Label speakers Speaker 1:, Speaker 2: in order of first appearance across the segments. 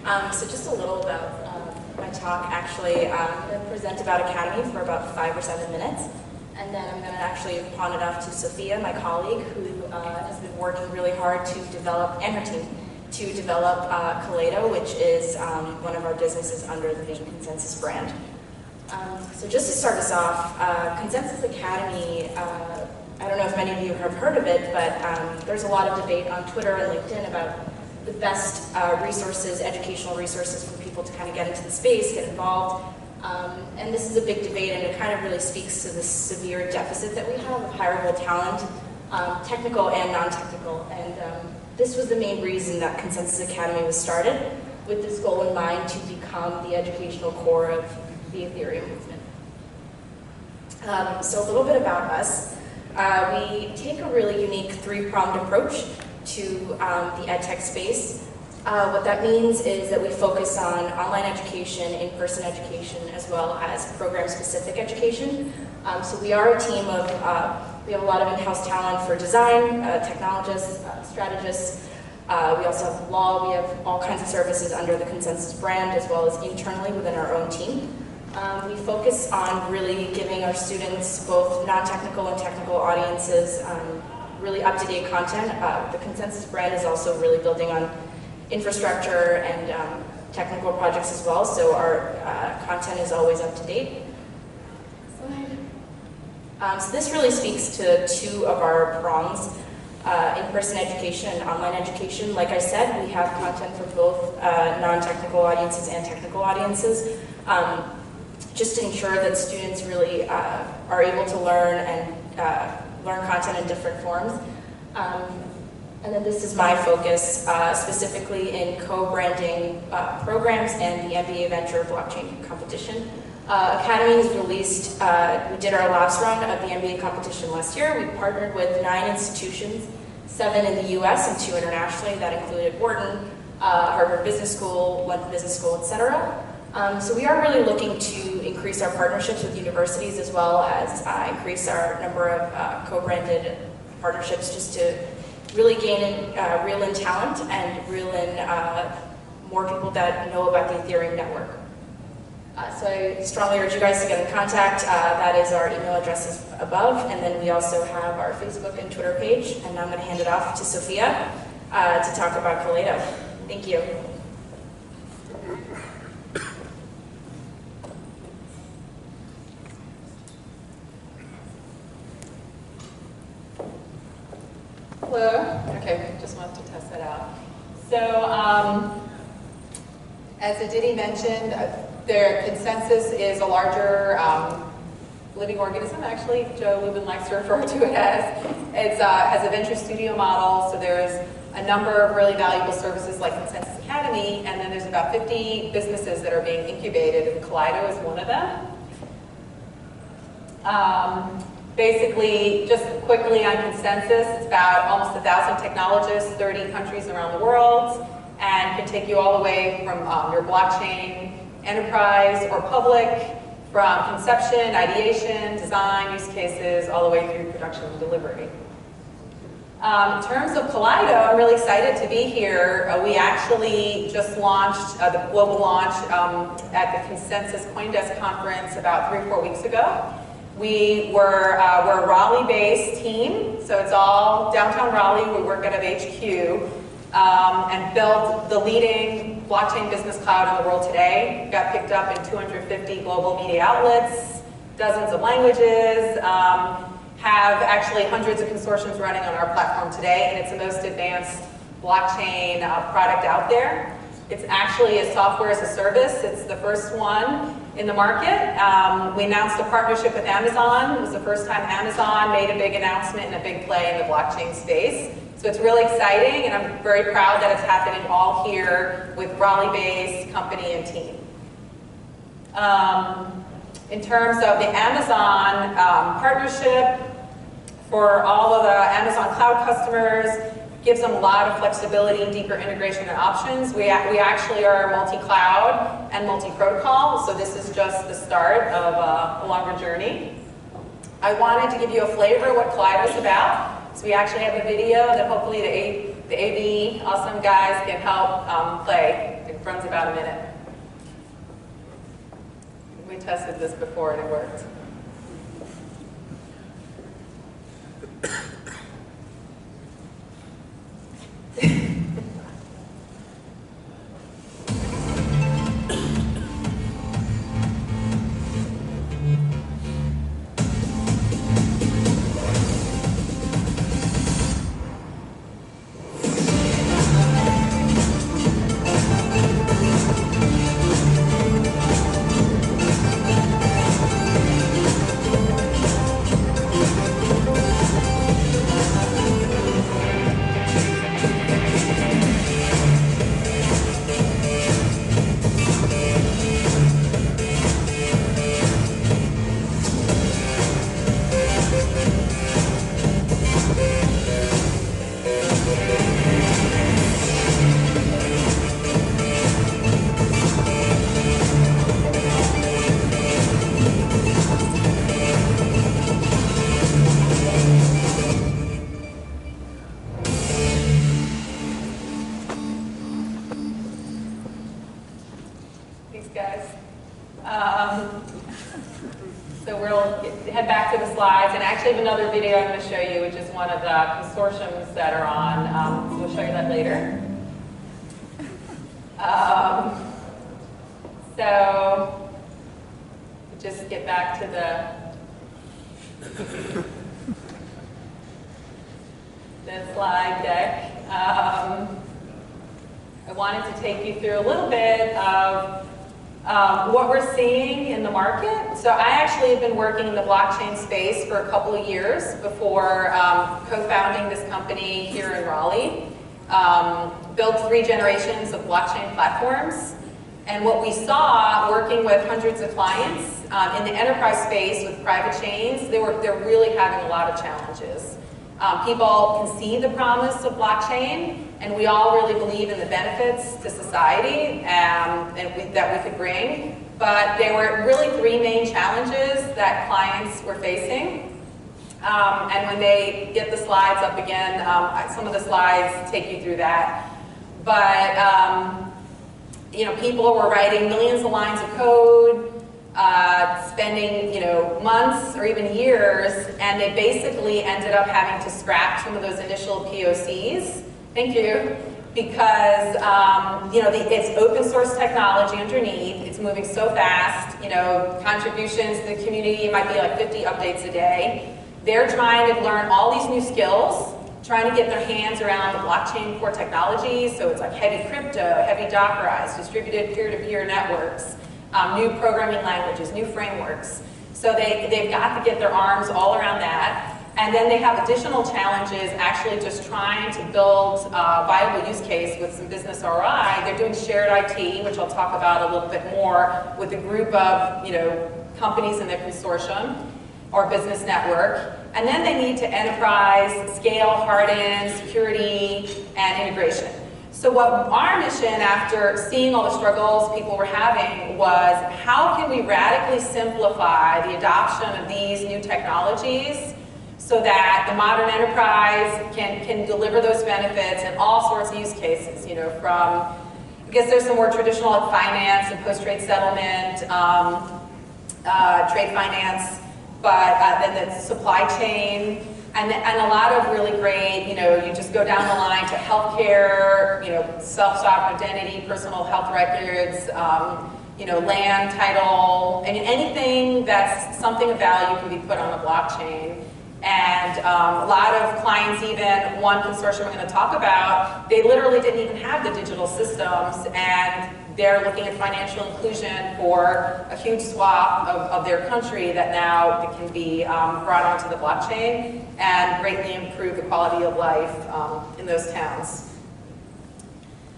Speaker 1: So just a little about my talk. Actually, I'm going to present about Academy for about 5 or 7 minutes, and then I'm going to actually pawn it off to Sophia, my colleague, who has been working really hard to develop, and her team, to develop Kaleido, which is one of our businesses under the ConsenSys brand. So just to start us off, ConsenSys Academy, I don't know if many of you have heard of it, but there's a lot of debate on Twitter and LinkedIn about the best resources, educational resources for people to kind of get into the space, get involved. And this is a big debate, and it kind of really speaks to the severe deficit that we have of hireable talent, technical and non-technical. And this was the main reason that ConsenSys Academy was started, with this goal in mind to become the educational core of the Ethereum movement. So a little bit about us. We take a really unique three-pronged approach to the edtech space. What that means is that we focus on online education, in-person education, as well as program-specific education. So we are a team of, we have a lot of in-house talent for design, technologists, strategists. We also have law. We have all kinds of services under the ConsenSys brand, as well as internally within our own team. We focus on really giving our students, both non-technical and technical audiences, really up-to-date content. The ConsenSys brand is also really building on infrastructure and technical projects as well, so our content is always up-to-date. So this really speaks to two of our prongs, in-person education and online education. Like I said, we have content for both non-technical audiences and technical audiences, just to ensure that students really are able to learn and learn content in different forms. And then this is my focus, specifically in co-branding programs and the MBA Venture Blockchain competition. Academy has released, we did our last round of the MBA competition last year. We partnered with 9 institutions, 7 in the US and 2 internationally. That included Wharton, Harvard Business School, London Business School, etc. So we are really looking to increase our partnerships with universities, as well as increase our number of co-branded partnerships, just to really gain in, reel in talent and reel in more people that know about the Ethereum network. So I strongly urge you guys to get in contact. That is our email addresses above, and then we also have our Facebook and Twitter page. And now I'm going to hand it off to Sophia to talk about Kaleido. Thank you.
Speaker 2: Hello. Okay, just wanted to test that out. So, as Aditi mentioned, their ConsenSys is a larger living organism, actually. Joe Lubin likes to refer to it as. It has a venture studio model, so there's a number of really valuable services like ConsenSys Academy, and then there's about 50 businesses that are being incubated, and Kaleido is one of them. Basically, just quickly on ConsenSys, it's about almost 1,000 technologists, 30 countries around the world, and can take you all the way from your blockchain, enterprise, or public, from conception, ideation, design, use cases, all the way through production and delivery. In terms of Kaleido, I'm really excited to be here. We actually just launched the global launch at the ConsenSys CoinDesk conference about 3 or 4 weeks ago. We're a Raleigh-based team, so it's all downtown Raleigh. We work out of HQ, and built the leading blockchain business cloud in the world today. Got picked up in 250 global media outlets, dozens of languages, have actually hundreds of consortiums running on our platform today, and it's the most advanced blockchain product out there. It's actually a software as a service. It's the first one in the market. We announced a partnership with Amazon. It was the first time Amazon made a big announcement and a big play in the blockchain space. So it's really exciting, and I'm very proud that it's happening all here with Raleigh-based company and team. In terms of the Amazon partnership, for all of the Amazon cloud customers, gives them a lot of flexibility, deeper integration and options. We actually are multi-cloud and multi-protocol, so this is just the start of a longer journey. I wanted to give you a flavor of what Kaleido is about. So we actually have a video that hopefully the AV awesome guys can help play. runs about a minute. We tested this before and it worked. I have another video I'm going to show you, which is one of the consortiums that are on. So we'll show you that later. So just get back to the slide deck. I wanted to take you through a little bit of what we're seeing in the market. So I actually have been working in the blockchain space for a couple of years before co-founding this company here in Raleigh. Built 3 generations of blockchain platforms. And what we saw working with hundreds of clients in the enterprise space with private chains, they're really having a lot of challenges. People can see the promise of blockchain, and we all really believe in the benefits to society that we could bring. But there were really 3 main challenges that clients were facing. And when they get the slides up again, some of the slides take you through that. But you know, people were writing millions of lines of code, spending, you know, months or even years, and they basically ended up having to scrap some of those initial POCs. Thank you. Because you know, it's open source technology underneath. It's moving so fast. You know, contributions to the community might be like 50 updates a day. They're trying to learn all these new skills, trying to get their hands around the blockchain core technologies. So it's like heavy crypto, heavy Dockerized, distributed peer-to-peer networks, new programming languages, new frameworks. So they've got to get their arms all around that. And then they have additional challenges actually just trying to build a viable use case with some business ROI. They're doing shared IT, which I'll talk about a little bit more, with a group of, you know, companies in their consortium or business network. And then they need to enterprise, scale, harden, security, and integration. So what our mission, after seeing all the struggles people were having, was how can we radically simplify the adoption of these new technologies so that the modern enterprise can deliver those benefits in all sorts of use cases, you know, from, I guess there's some more traditional like finance and post-trade settlement, trade finance, but then the supply chain, and a lot of really great, you know, you just go down the line to healthcare, you know, self-sovereign identity, personal health records, you know, land, title, I mean, anything that's something of value can be put on the blockchain. And a lot of clients, even one consortium we're going to talk about, they literally didn't even have the digital systems, and they're looking at financial inclusion for a huge swath of their country that now can be brought onto the blockchain and greatly improve the quality of life in those towns.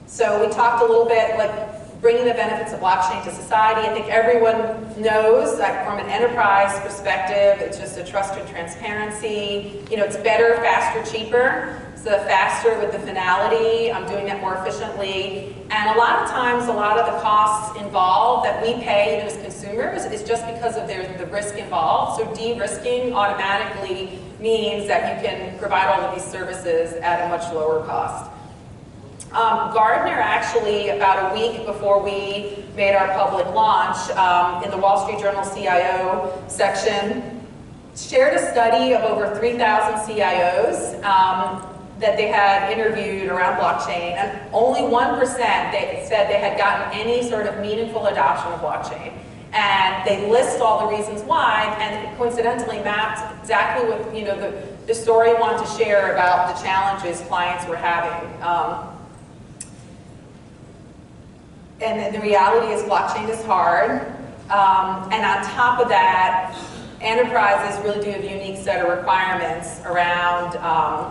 Speaker 2: So we talked a little bit, like, bringing the benefits of blockchain to society. I think everyone knows that from an enterprise perspective, it's just a trust and transparency. You know, it's better, faster, cheaper. So faster with the finality, I'm doing that more efficiently. And a lot of times, a lot of the costs involved that we pay even as consumers is just because of the risk involved. So de-risking automatically means that you can provide all of these services at a much lower cost. Gardner actually, about a week before we made our public launch, in the Wall Street Journal CIO section, shared a study of over 3,000 CIOs that they had interviewed around blockchain, and only 1% they said they had gotten any sort of meaningful adoption of blockchain. And they list all the reasons why, and it coincidentally mapped exactly what the story we wanted to share about the challenges clients were having. And the reality is blockchain is hard. And on top of that, enterprises really do have a unique set of requirements around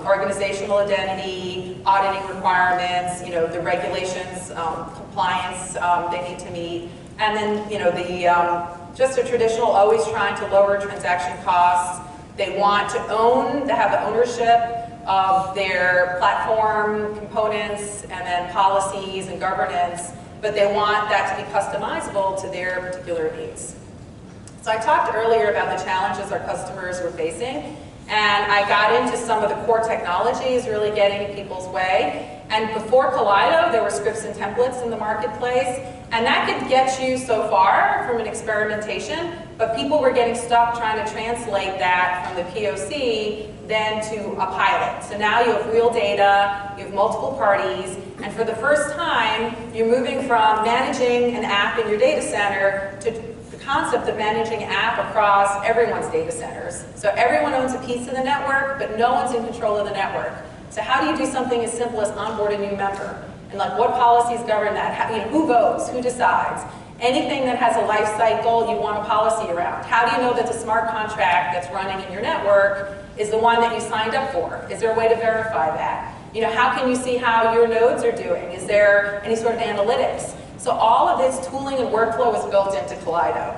Speaker 2: organizational identity, auditing requirements, the regulations, compliance they need to meet. And then, just a traditional always trying to lower transaction costs. They want to have the ownership of their platform components and then policies and governance, but they want that to be customizable to their particular needs. So I talked earlier about the challenges our customers were facing, and I got into some of the core technologies really getting in people's way. And before Kaleido, there were scripts and templates in the marketplace, and that could get you so far from an experimentation, but people were getting stuck trying to translate that from the POC then to a pilot. So now you have real data, you have multiple parties, and for the first time, you're moving from managing an app in your data center to the concept of managing an app across everyone's data centers. So everyone owns a piece of the network, but no one's in control of the network. So how do you do something as simple as onboard a new member? And what policies govern that? Who votes? Who decides? Anything that has a life cycle, you want a policy around. How do you know that the smart contract that's running in your network is the one that you signed up for? Is there a way to verify that? How can you see how your nodes are doing? Is there any sort of analytics? So all of this tooling and workflow is built into Kaleido.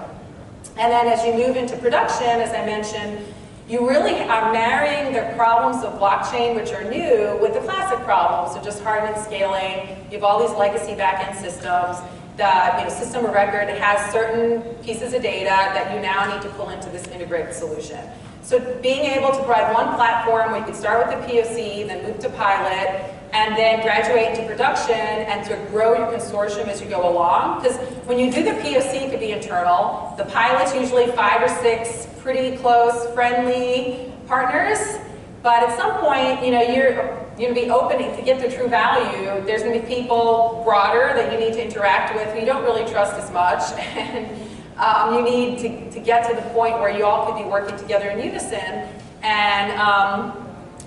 Speaker 2: And then as you move into production, as I mentioned, you really are marrying the problems of blockchain, which are new, with the classic problems of just hardening scaling. You have all these legacy backend systems. The system of record has certain pieces of data that you now need to pull into this integrated solution. So being able to provide one platform where you can start with the POC, then move to pilot, and then graduate into production and to grow your consortium as you go along. Because when you do the POC, it could be internal. The pilot's usually 5 or 6 pretty close, friendly partners. But at some point, you're going to be opening to get the true value. There's going to be people broader that you need to interact with who you don't really trust as much. And you need to get to the point where you all could be working together in unison. And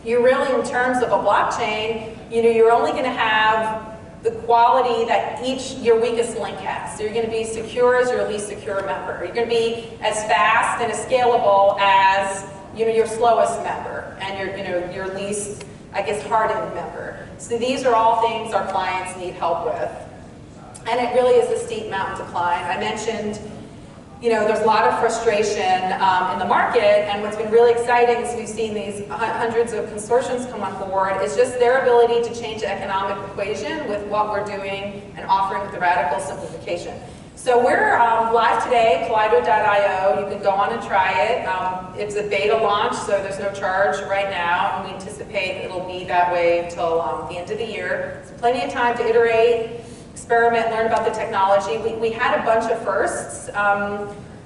Speaker 2: you're really, in terms of a blockchain, you're only going to have the quality that your weakest link has. So you're going to be secure as your least secure member. You're going to be as fast and as scalable as your slowest member and your least, hardened member. So these are all things our clients need help with. And it really is a steep mountain to climb. I mentioned there's a lot of frustration in the market, and what's been really exciting is we've seen these hundreds of consortiums come on board, is just their ability to change the economic equation with what we're doing and offering with the radical simplification. So we're live today, Kaleido.io. You can go on and try it. It's a beta launch, so there's no charge right now, and we anticipate it'll be that way until the end of the year. So plenty of time to iterate, experiment, learn about the technology. We had a bunch of firsts,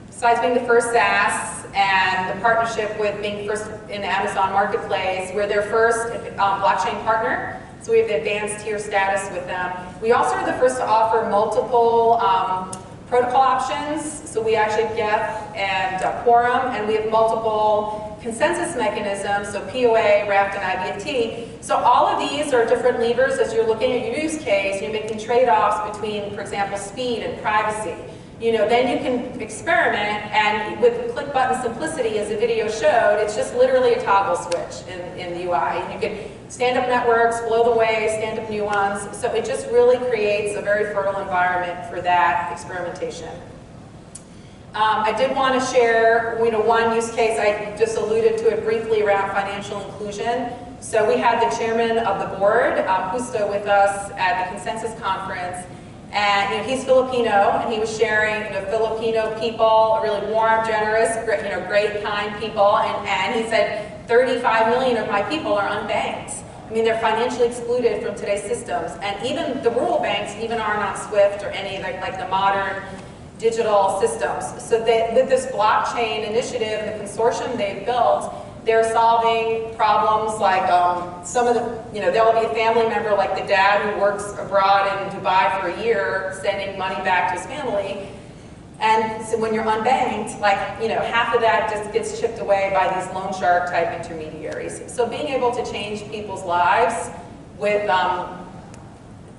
Speaker 2: besides being the first SaaS and the partnership with being first in the Amazon Marketplace. We're their first blockchain partner, so we have the advanced tier status with them. We also are the first to offer multiple protocol options, so we actually have Geth and Quorum, and we have multiple consensus mechanisms, so POA, Raft, and IBFT. So all of these are different levers as you're looking at your use case. You're making trade-offs between, for example, speed and privacy. Then you can experiment, and with click button simplicity, as the video showed, it's just literally a toggle switch in the UI. And you can stand up networks, blow them away, stand up new ones. So it just really creates a very fertile environment for that experimentation. I did want to share, one use case. I just alluded to it briefly around financial inclusion. So we had the chairman of the board, Justo, with us at the ConsenSys conference. And he's Filipino, and he was sharing, Filipino people are really warm, generous, great, kind people. And he said, 35 million of my people are unbanked. I mean, they're financially excluded from today's systems, and even the rural banks even aren't on SWIFT or any like the modern digital systems. So with this blockchain initiative and the consortium they've built, they're solving problems like some of the, there will be a family member like the dad who works abroad in Dubai for a year, sending money back to his family. And so when you're unbanked, like, half of that just gets chipped away by these loan shark type intermediaries. So being able to change people's lives with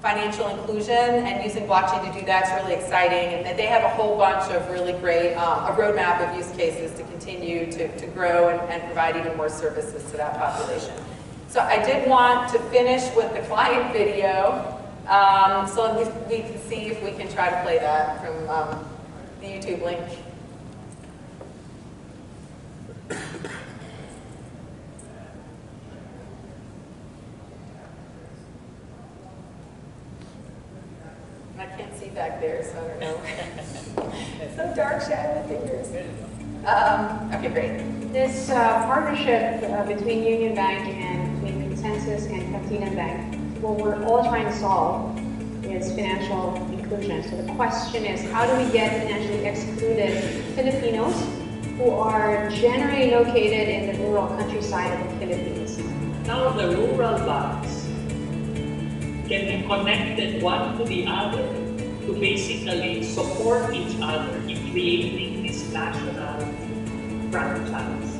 Speaker 2: financial inclusion and using blockchain to do that is really exciting. And they have a whole bunch of really great, a roadmap of use cases to continue to grow and provide even more services to that population. So I did want to finish with the client video. So we can see if we can try to play that from the YouTube link. I can't see back there, so I don't know. So dark, shadowy fingers. Okay, great.
Speaker 3: This partnership between Union Bank and between ConsenSys and Cryptolina Bank, what we're all trying to solve is financial inclusion. So the question is, how do we get financially excluded Filipinos who are generally located in the rural countryside of the Philippines?
Speaker 4: Now the rural banks can be connected one to the other to basically support each other in creating this national franchise.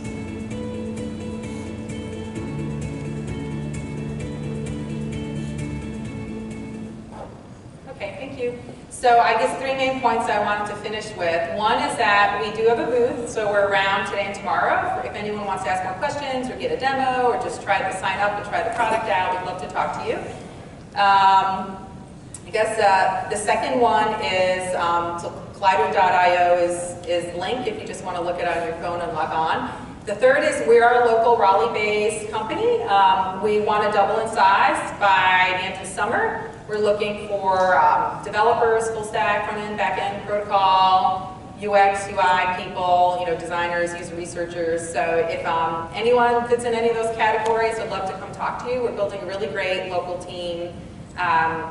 Speaker 2: Okay, thank you. So I guess 3 main points I wanted to finish with. One is that we do have a booth, so we're around today and tomorrow. If anyone wants to ask more questions or get a demo or just try to sign up and try the product out, we'd love to talk to you. I guess the second one is, so Kaleido.io is link if you just want to look it on your phone and log on. The third is we are a local Raleigh-based company. We want to double in size by the end of the summer. We're looking for developers, full stack, front end, back end, protocol, UX, UI people, designers, user researchers. So if anyone fits in any of those categories, I'd love to come talk to you. We're building a really great local team.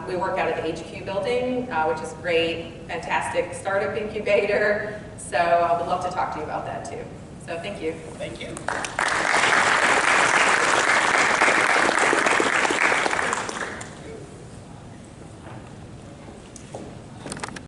Speaker 2: We work out of the HQ building, which is great, fantastic startup incubator. So I would love to talk to you about that too. So thank you.
Speaker 5: Thank you.